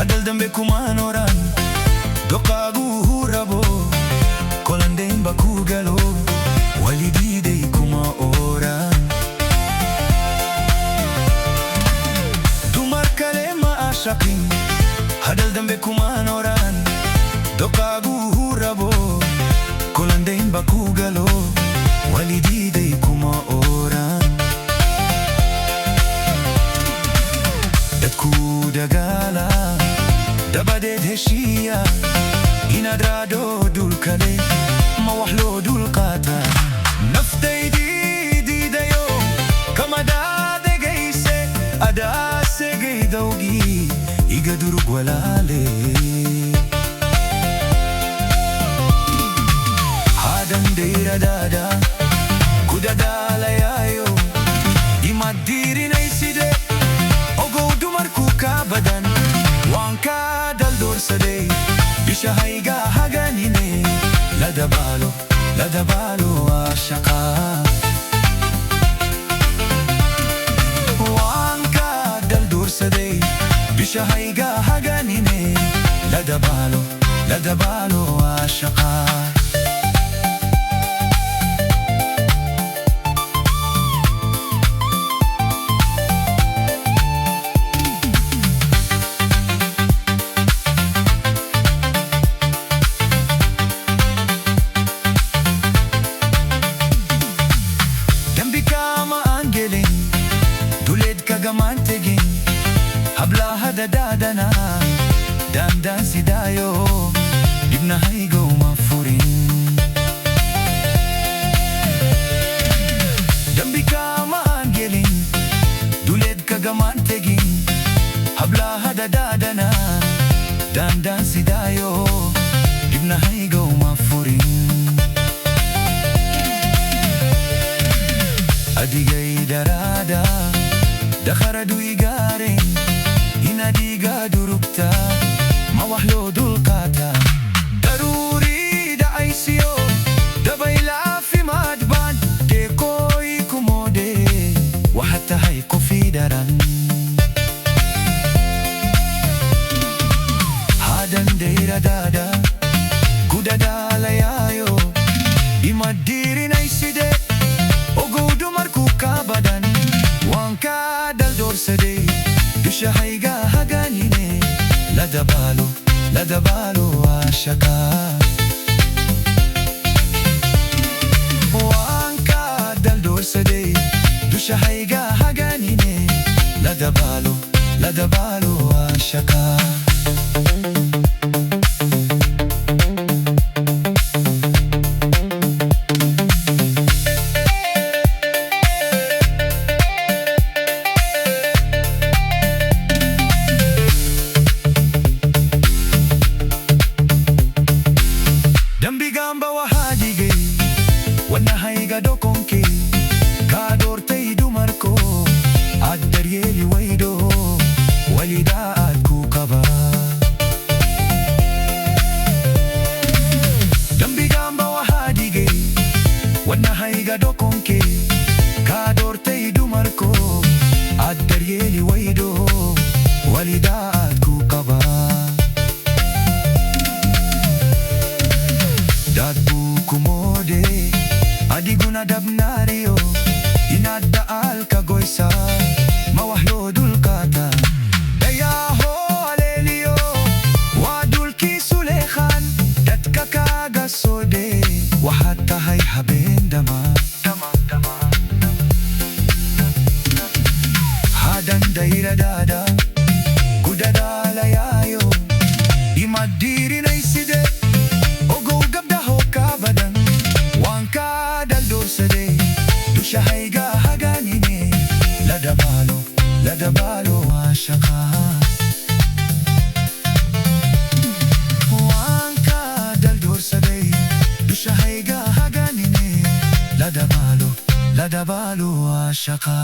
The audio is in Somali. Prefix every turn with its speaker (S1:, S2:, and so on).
S1: hadal dambe kumaan oran doqaagu hurabo kolandeen baku galo walidiiday kuma oran dumar kale ma ashaqin hadal dambe kumaan oran doqaagu hurabo kolandeen baku galo walidiiday kuma oran dadku dagaala dabadeed heshiiya inaad raado dulkale ma wax loo dulqaata naftaydii diidayo kamadaadegayse adaasegay iga durug walaale hadan dayradada kudadaalayaayo imaad diirinayside ogow dumarku ka badan waan ka daldorsaday bishahayga haganine ladabaalo caashaqa waan ka daldorsaday bishahayga haganine ladabaalo caashaqa dadadana dandan sidayo dibnahaygo ma furin dambi kama aan gelin duleed kagamaan tegin hablaha dadadana dandan sidayo dibnahaygo ma furin adigay darada dakharadu igaaren inadiga durugta ma wax loo dulqaata daruuri dhacaysiyo dabaylaafimaad baan deeqooy kumoode waxaad tahay qofii daran hadan dayradada kudadaalayaayo imaad diirinayside ogow dumarku ka badan waan ka daldorsaday bishahayga haganine ladabaalo caashaqa waan ka daldorsaday bishahayga haganine ladabaalo caashaqa wanahayga dokonke ka doortay dumarko aad daryeeli waydo walidaa aad ku qaba dambigaanba waxaa dhigay wanahayga dokonke ka doortay dumarko aad daryeeli waydo walidaa aad ku qaba dad buu kumoode adiguna dabnaariyo inaad da'aalka goysa ma wax loo dulqaata dayaaho aleeliyo waa dulkiisu leekhaan dadka kaaga soodhe waxaad tahay habeen dama hadan dayradada kudadaalayaayo imaad diirinayside ogow gabdhaho ka badan waan ka daldorsaday dushahayga haganine ladabaalo caashaqa waan ka daldorsaday dushahayga haganine ladabaalo caashaqa